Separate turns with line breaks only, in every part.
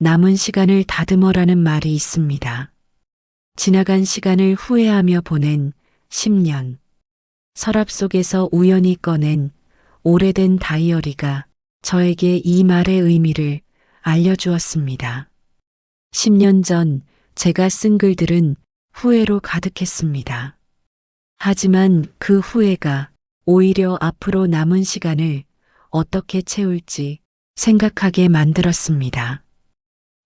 남은 시간을 다듬어라는 말이 있습니다. 지나간 시간을 후회하며 보낸 10년. 서랍 속에서 우연히 꺼낸 오래된 다이어리가 저에게 이 말의 의미를 알려주었습니다. 10년 전 제가 쓴 글들은 후회로 가득했습니다. 하지만 그 후회가 오히려 앞으로 남은 시간을 어떻게 채울지 생각하게 만들었습니다.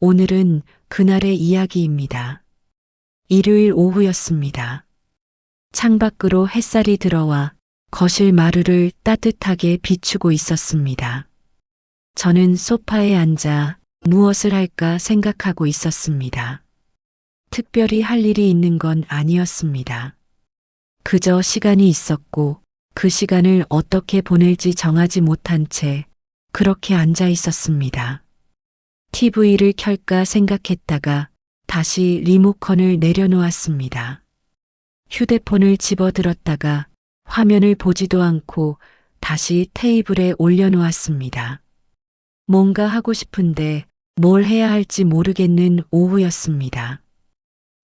오늘은 그날의 이야기입니다. 일요일 오후였습니다. 창밖으로 햇살이 들어와 거실 마루를 따뜻하게 비추고 있었습니다. 저는 소파에 앉아 무엇을 할까 생각하고 있었습니다. 특별히 할 일이 있는 건 아니었습니다. 그저 시간이 있었고 그 시간을 어떻게 보낼지 정하지 못한 채 그렇게 앉아 있었습니다. TV를 켤까 생각했다가 다시 리모컨을 내려놓았습니다. 휴대폰을 집어들었다가 화면을 보지도 않고 다시 테이블에 올려놓았습니다. 뭔가 하고 싶은데 뭘 해야 할지 모르겠는 오후였습니다.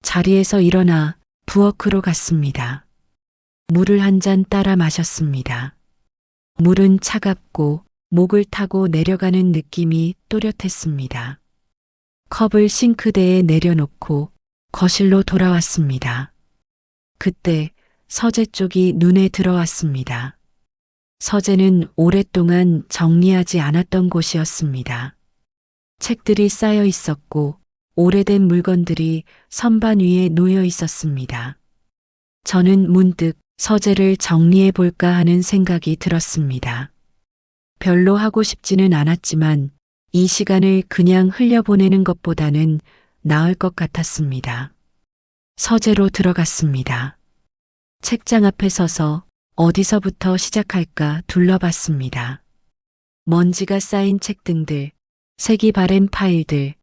자리에서 일어나 부엌으로 갔습니다. 물을 한 잔 따라 마셨습니다. 물은 차갑고 목을 타고 내려가는 느낌이 또렷했습니다. 컵을 싱크대에 내려놓고 거실로 돌아왔습니다. 그때 서재 쪽이 눈에 들어왔습니다. 서재는 오랫동안 정리하지 않았던 곳이었습니다. 책들이 쌓여 있었고 오래된 물건들이 선반 위에 놓여 있었습니다. 저는 문득 서재를 정리해 볼까 하는 생각이 들었습니다. 별로 하고 싶지는 않았지만 이 시간을 그냥 흘려보내는 것보다는 나을 것 같았습니다. 서재로 들어갔습니다. 책장 앞에 서서 어디서부터 시작할까 둘러봤습니다. 먼지가 쌓인 책등들, 색이 바랜 파일들,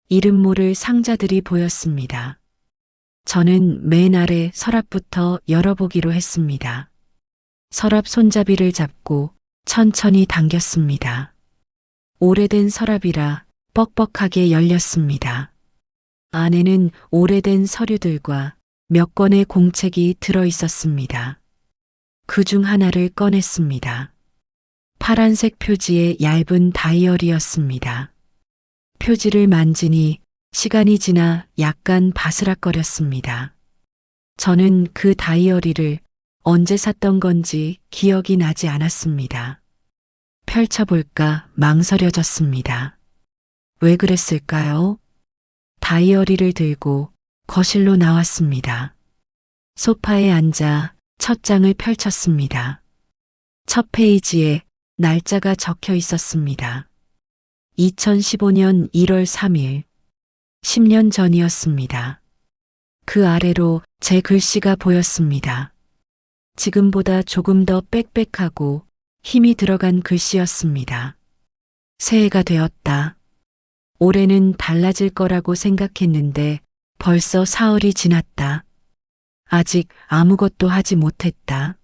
이름 모를 상자들이 보였습니다. 저는 맨 아래 서랍부터 열어보기로 했습니다. 서랍 손잡이를 잡고 천천히 당겼습니다. 오래된 서랍이라 뻑뻑하게 열렸습니다. 안에는 오래된 서류들과 몇 권의 공책이 들어 있었습니다. 그 중 하나를 꺼냈습니다. 파란색 표지의 얇은 다이어리였습니다. 표지를 만지니 시간이 지나 약간 바스락거렸습니다. 저는 그 다이어리를 언제 샀던 건지 기억이 나지 않았습니다. 펼쳐볼까 망설여졌습니다. 왜 그랬을까요? 다이어리를 들고 거실로 나왔습니다. 소파에 앉아 첫 장을 펼쳤습니다. 첫 페이지에 날짜가 적혀 있었습니다. 2015년 1월 3일, 10년 전이었습니다. 그 아래로 제 글씨가 보였습니다. 지금보다 조금 더 빽빽하고 힘이 들어간 글씨였습니다. 새해가 되었다. 올해는 달라질 거라고 생각했는데 벌써 4월이 지났다. 아직 아무것도 하지 못했다.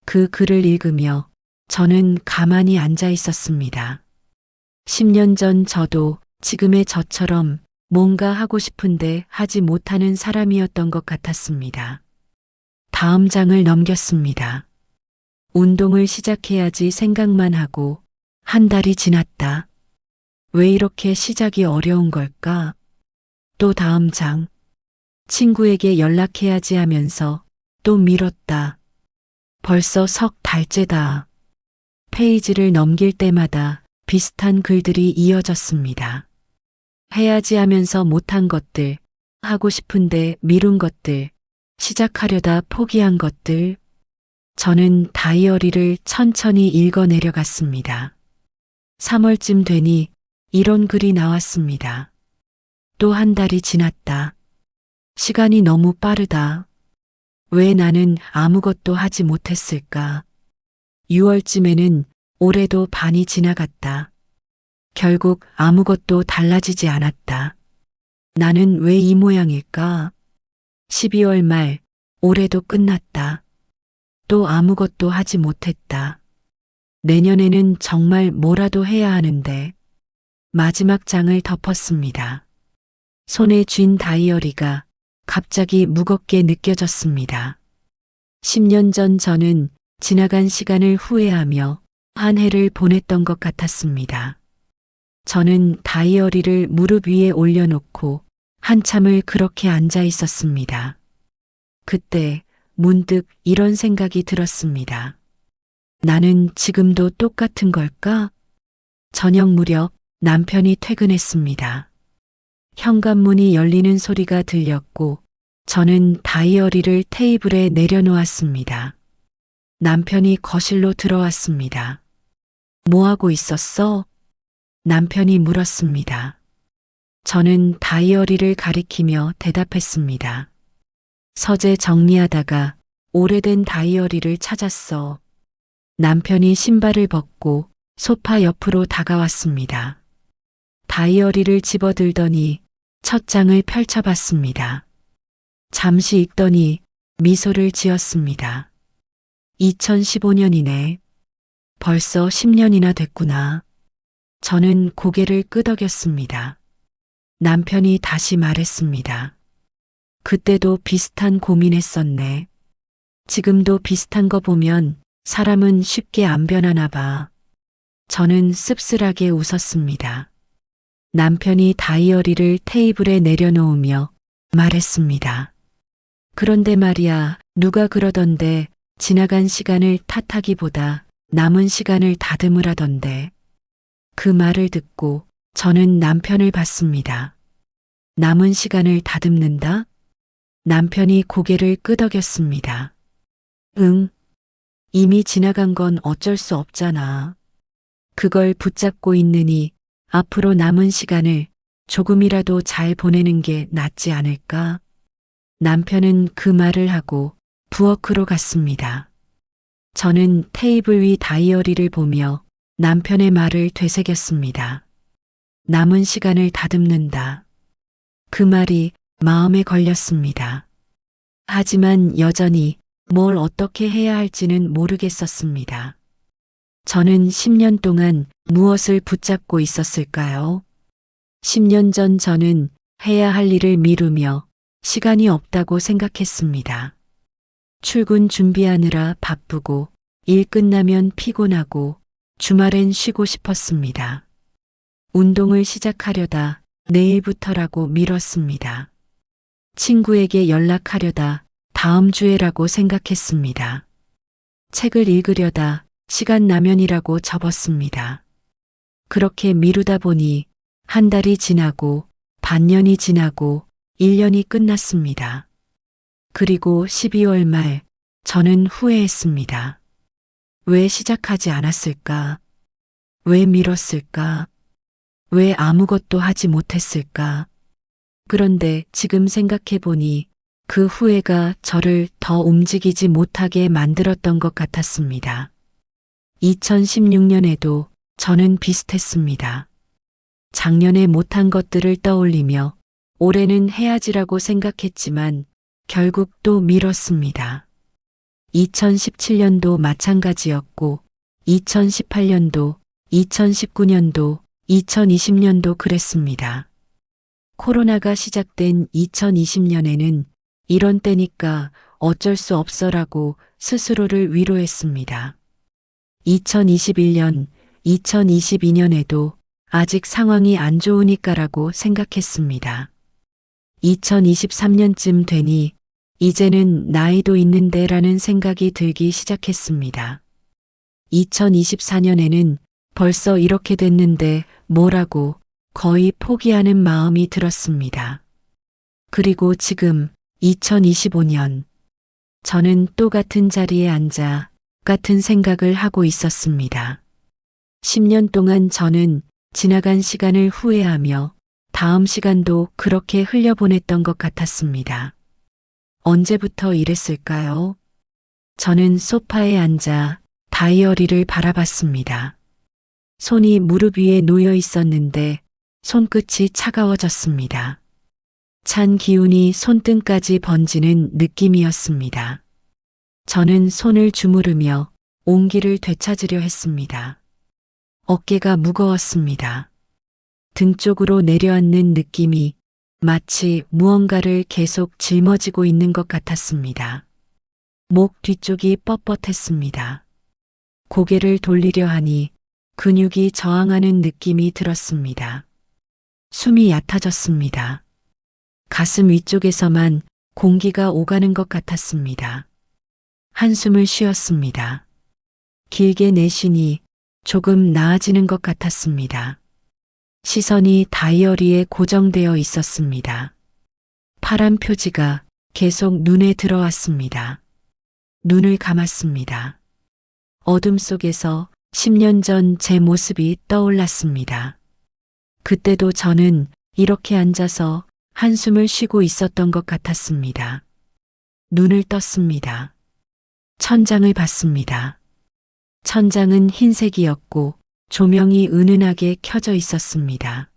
그 글을 읽으며 저는 가만히 앉아 있었습니다. 10년 전 저도 지금의 저처럼 뭔가 하고 싶은데 하지 못하는 사람이었던 것 같았습니다. 다음 장을 넘겼습니다. 운동을 시작해야지 생각만 하고 한 달이 지났다. 왜 이렇게 시작이 어려운 걸까? 또 다음 장. 친구에게 연락해야지 하면서 또 미뤘다. 벌써 석 달째다. 페이지를 넘길 때마다 비슷한 글들이 이어졌습니다. 해야지 하면서 못한 것들, 하고 싶은데 미룬 것들, 시작하려다 포기한 것들. 저는 다이어리를 천천히 읽어 내려갔습니다. 3월쯤 되니 이런 글이 나왔습니다. 또 한 달이 지났다. 시간이 너무 빠르다. 왜 나는 아무것도 하지 못했을까? 6월쯤에는 올해도 반이 지나갔다. 결국 아무것도 달라지지 않았다. 나는 왜 이 모양일까? 12월 말, 올해도 끝났다. 또 아무것도 하지 못했다. 내년에는 정말 뭐라도 해야 하는데 마지막 장을 덮었습니다. 손에 쥔 다이어리가 갑자기 무겁게 느껴졌습니다. 10년 전 저는 지나간 시간을 후회하며 한 해를 보냈던 것 같았습니다. 저는 다이어리를 무릎 위에 올려놓고 한참을 그렇게 앉아 있었습니다. 그때 문득 이런 생각이 들었습니다. 나는 지금도 똑같은 걸까? 저녁 무렵 남편이 퇴근했습니다. 현관문이 열리는 소리가 들렸고 저는 다이어리를 테이블에 내려놓았습니다. 남편이 거실로 들어왔습니다. 뭐 하고 있었어? 남편이 물었습니다. 저는 다이어리를 가리키며 대답했습니다. 서재 정리하다가 오래된 다이어리를 찾았어. 남편이 신발을 벗고 소파 옆으로 다가왔습니다. 다이어리를 집어들더니 첫 장을 펼쳐봤습니다. 잠시 읽더니 미소를 지었습니다. 2015년이네. 벌써 10년이나 됐구나. 저는 고개를 끄덕였습니다. 남편이 다시 말했습니다. 그때도 비슷한 고민했었네. 지금도 비슷한 거 보면 사람은 쉽게 안 변하나 봐. 저는 씁쓸하게 웃었습니다. 남편이 다이어리를 테이블에 내려놓으며 말했습니다. 그런데 말이야, 누가 그러던데 지나간 시간을 탓하기보다 남은 시간을 다듬으라던데. 그 말을 듣고 저는 남편을 봤습니다. 남은 시간을 다듬는다? 남편이 고개를 끄덕였습니다. 응, 이미 지나간 건 어쩔 수 없잖아. 그걸 붙잡고 있느니 앞으로 남은 시간을 조금이라도 잘 보내는 게 낫지 않을까? 남편은 그 말을 하고 부엌으로 갔습니다. 저는 테이블 위 다이어리를 보며 남편의 말을 되새겼습니다. 남은 시간을 다듬는다. 그 말이 마음에 걸렸습니다. 하지만 여전히 뭘 어떻게 해야 할지는 모르겠었습니다. 저는 10년 동안 무엇을 붙잡고 있었을까요? 10년 전 저는 해야 할 일을 미루며 시간이 없다고 생각했습니다. 출근 준비하느라 바쁘고 일 끝나면 피곤하고 주말엔 쉬고 싶었습니다. 운동을 시작하려다 내일부터라고 미뤘습니다. 친구에게 연락하려다 다음 주에라고 생각했습니다. 책을 읽으려다 시간 나면이라고 접었습니다. 그렇게 미루다 보니 한 달이 지나고 반년이 지나고 1년이 끝났습니다. 그리고 12월 말 저는 후회했습니다. 왜 시작하지 않았을까? 왜 미뤘을까? 왜 아무것도 하지 못했을까? 그런데 지금 생각해 보니 그 후회가 저를 더 움직이지 못하게 만들었던 것 같았습니다. 2016년에도 저는 비슷했습니다. 작년에 못한 것들을 떠올리며 올해는 해야지라고 생각했지만 결국 또 미뤘습니다. 2017년도 마찬가지였고 2018년도, 2019년도, 2020년도 그랬습니다. 코로나가 시작된 2020년에는 이런 때니까 어쩔 수 없어라고 스스로를 위로했습니다. 2021년, 2022년에도 아직 상황이 안 좋으니까라고 생각했습니다. 2023년쯤 되니 이제는 나이도 있는데라는 생각이 들기 시작했습니다. 2024년에는 벌써 이렇게 됐는데 뭐라고 거의 포기하는 마음이 들었습니다. 그리고 지금 2025년 저는 또 같은 자리에 앉아 같은 생각을 하고 있었습니다. 10년 동안 저는 지나간 시간을 후회하며 다음 시간도 그렇게 흘려보냈던 것 같았습니다. 언제부터 이랬을까요? 저는 소파에 앉아 다이어리를 바라봤습니다. 손이 무릎 위에 놓여 있었는데 손끝이 차가워졌습니다. 찬 기운이 손등까지 번지는 느낌이었습니다. 저는 손을 주무르며 온기를 되찾으려 했습니다. 어깨가 무거웠습니다. 등 쪽으로 내려앉는 느낌이 마치 무언가를 계속 짊어지고 있는 것 같았습니다. 목 뒤쪽이 뻣뻣했습니다. 고개를 돌리려 하니 근육이 저항하는 느낌이 들었습니다. 숨이 얕아졌습니다. 가슴 위쪽에서만 공기가 오가는 것 같았습니다. 한숨을 쉬었습니다. 길게 내쉬니 조금 나아지는 것 같았습니다. 시선이 다이어리에 고정되어 있었습니다. 파란 표지가 계속 눈에 들어왔습니다. 눈을 감았습니다. 어둠 속에서 10년 전 제 모습이 떠올랐습니다. 그때도 저는 이렇게 앉아서 한숨을 쉬고 있었던 것 같았습니다. 눈을 떴습니다. 천장을 봤습니다. 천장은 흰색이었고 조명이 은은하게 켜져 있었습니다.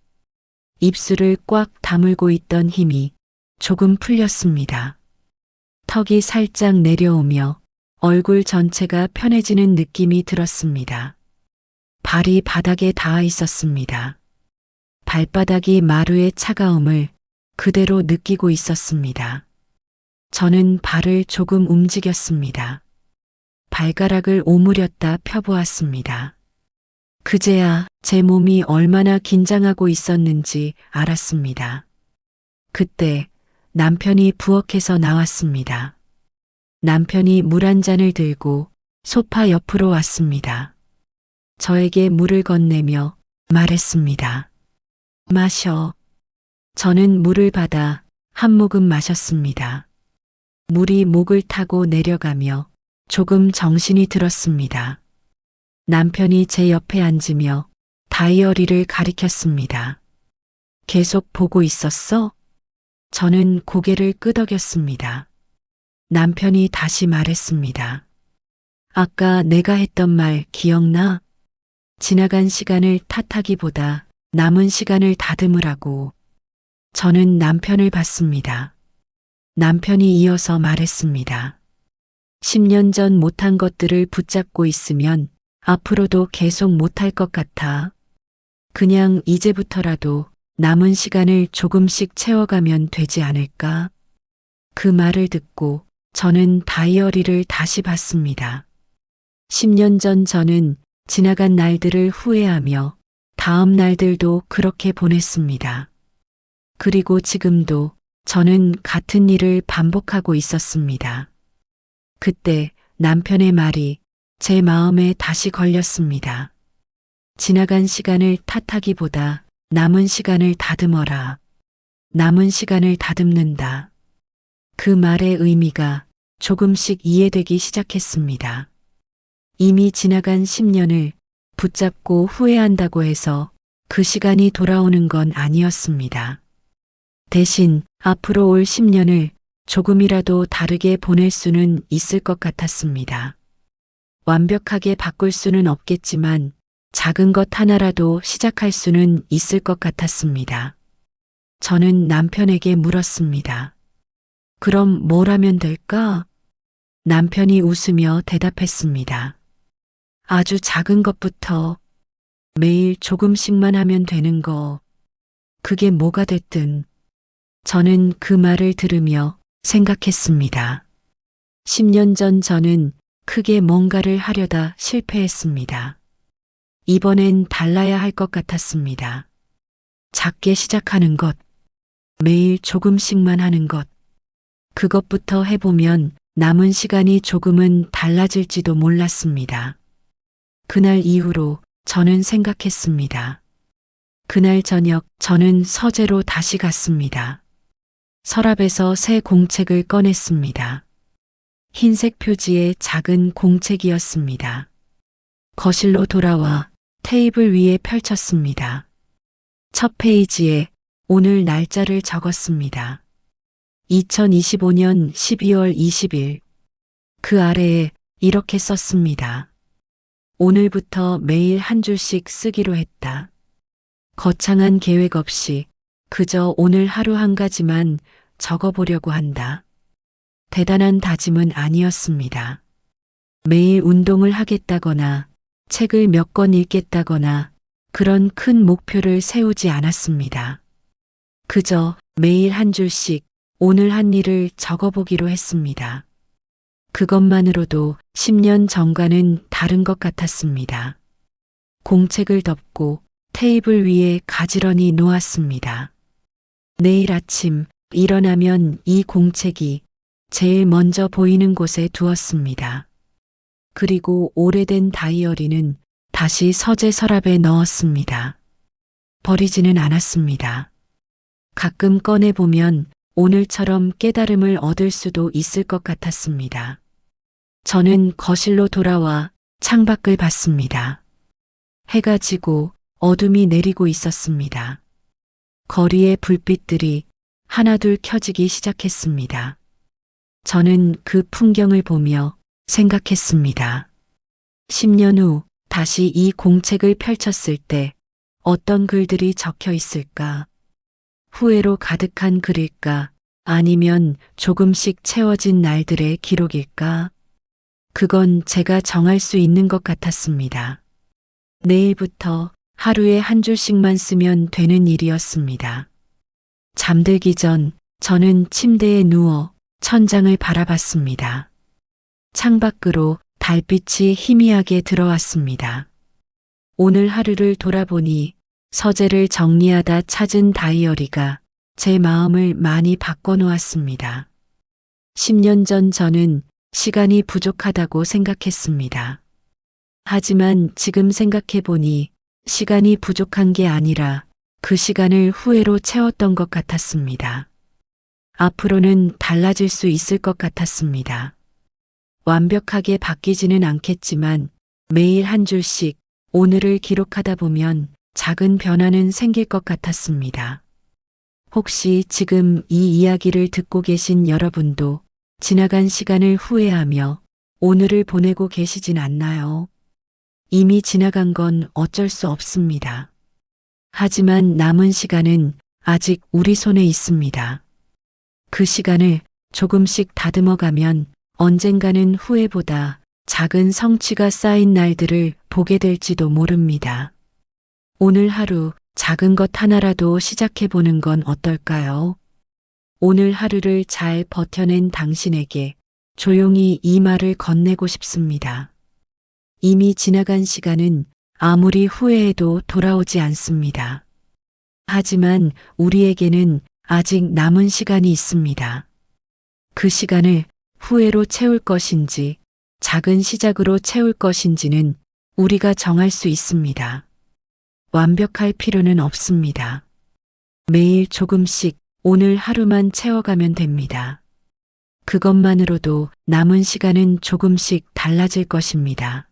입술을 꽉 다물고 있던 힘이 조금 풀렸습니다. 턱이 살짝 내려오며 얼굴 전체가 편해지는 느낌이 들었습니다. 발이 바닥에 닿아 있었습니다. 발바닥이 마루의 차가움을 그대로 느끼고 있었습니다. 저는 발을 조금 움직였습니다. 발가락을 오므렸다 펴보았습니다. 그제야 제 몸이 얼마나 긴장하고 있었는지 알았습니다. 그때 남편이 부엌에서 나왔습니다. 남편이 물 한 잔을 들고 소파 옆으로 왔습니다. 저에게 물을 건네며 말했습니다. 마셔. 저는 물을 받아 한 모금 마셨습니다. 물이 목을 타고 내려가며 조금 정신이 들었습니다. 남편이 제 옆에 앉으며 다이어리를 가리켰습니다. 계속 보고 있었어? 저는 고개를 끄덕였습니다. 남편이 다시 말했습니다. 아까 내가 했던 말 기억나? 지나간 시간을 탓하기보다 남은 시간을 다듬으라고. 저는 남편을 봤습니다. 남편이 이어서 말했습니다. 10년 전 못한 것들을 붙잡고 있으면 앞으로도 계속 못할 것 같아. 그냥 이제부터라도 남은 시간을 조금씩 채워가면 되지 않을까? 그 말을 듣고 저는 다이어리를 다시 봤습니다. 10년 전 저는 지나간 날들을 후회하며 다음 날들도 그렇게 보냈습니다. 그리고 지금도 저는 같은 일을 반복하고 있었습니다. 그때 남편의 말이 제 마음에 다시 걸렸습니다. 지나간 시간을 탓하기보다 남은 시간을 다듬어라. 남은 시간을 다듬는다. 그 말의 의미가 조금씩 이해되기 시작했습니다. 이미 지나간 10년을 붙잡고 후회한다고 해서 그 시간이 돌아오는 건 아니었습니다. 대신 앞으로 올 10년을 조금이라도 다르게 보낼 수는 있을 것 같았습니다. 완벽하게 바꿀 수는 없겠지만 작은 것 하나라도 시작할 수는 있을 것 같았습니다. 저는 남편에게 물었습니다. 그럼 뭘 하면 될까? 남편이 웃으며 대답했습니다. 아주 작은 것부터 매일 조금씩만 하면 되는 거. 그게 뭐가 됐든. 저는 그 말을 들으며 생각했습니다. 10년 전 저는 크게 뭔가를 하려다 실패했습니다. 이번엔 달라야 할 것 같았습니다. 작게 시작하는 것, 매일 조금씩만 하는 것, 그것부터 해보면 남은 시간이 조금은 달라질지도 몰랐습니다. 그날 이후로 저는 생각했습니다. 그날 저녁 저는 서재로 다시 갔습니다. 서랍에서 새 공책을 꺼냈습니다. 흰색 표지의 작은 공책이었습니다. 거실로 돌아와 테이블 위에 펼쳤습니다. 첫 페이지에 오늘 날짜를 적었습니다. 2025년 12월 20일. 그 아래에 이렇게 썼습니다. 오늘부터 매일 한 줄씩 쓰기로 했다. 거창한 계획 없이 그저 오늘 하루 한 가지만 적어보려고 한다. 대단한 다짐은 아니었습니다. 매일 운동을 하겠다거나 책을 몇 권 읽겠다거나 그런 큰 목표를 세우지 않았습니다. 그저 매일 한 줄씩 오늘 한 일을 적어보기로 했습니다. 그것만으로도 10년 전과는 다른 것 같았습니다. 공책을 덮고 테이블 위에 가지런히 놓았습니다. 내일 아침 일어나면 이 공책이 제일 먼저 보이는 곳에 두었습니다. 그리고 오래된 다이어리는 다시 서재 서랍에 넣었습니다. 버리지는 않았습니다. 가끔 꺼내보면 오늘처럼 깨달음을 얻을 수도 있을 것 같았습니다. 저는 거실로 돌아와 창밖을 봤습니다. 해가 지고 어둠이 내리고 있었습니다. 거리의 불빛들이 하나둘 켜지기 시작했습니다. 저는 그 풍경을 보며 생각했습니다. 10년 후 다시 이 공책을 펼쳤을 때 어떤 글들이 적혀 있을까? 후회로 가득한 글일까? 아니면 조금씩 채워진 날들의 기록일까? 그건 제가 정할 수 있는 것 같았습니다. 내일부터 하루에 한 줄씩만 쓰면 되는 일이었습니다. 잠들기 전 저는 침대에 누워 천장을 바라봤습니다. 창밖으로 달빛이 희미하게 들어왔습니다. 오늘 하루를 돌아보니 서재를 정리하다 찾은 다이어리가 제 마음을 많이 바꿔놓았습니다. 10년 전 저는 시간이 부족하다고 생각했습니다. 하지만 지금 생각해보니 시간이 부족한 게 아니라 그 시간을 후회로 채웠던 것 같았습니다. 앞으로는 달라질 수 있을 것 같았습니다. 완벽하게 바뀌지는 않겠지만 매일 한 줄씩 오늘을 기록하다 보면 작은 변화는 생길 것 같았습니다. 혹시 지금 이 이야기를 듣고 계신 여러분도 지나간 시간을 후회하며 오늘을 보내고 계시진 않나요? 이미 지나간 건 어쩔 수 없습니다. 하지만 남은 시간은 아직 우리 손에 있습니다. 그 시간을 조금씩 다듬어가면 언젠가는 후회보다 작은 성취가 쌓인 날들을 보게 될지도 모릅니다. 오늘 하루 작은 것 하나라도 시작해 보는 건 어떨까요? 오늘 하루를 잘 버텨낸 당신에게 조용히 이 말을 건네고 싶습니다. 이미 지나간 시간은 아무리 후회해도 돌아오지 않습니다. 하지만 우리에게는 아직 남은 시간이 있습니다. 그 시간을 후회로 채울 것인지 작은 시작으로 채울 것인지는 우리가 정할 수 있습니다. 완벽할 필요는 없습니다. 매일 조금씩 오늘 하루만 채워가면 됩니다. 그것만으로도 남은 시간은 조금씩 달라질 것입니다.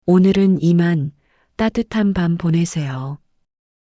오늘은 이만 따뜻한 밤 보내세요.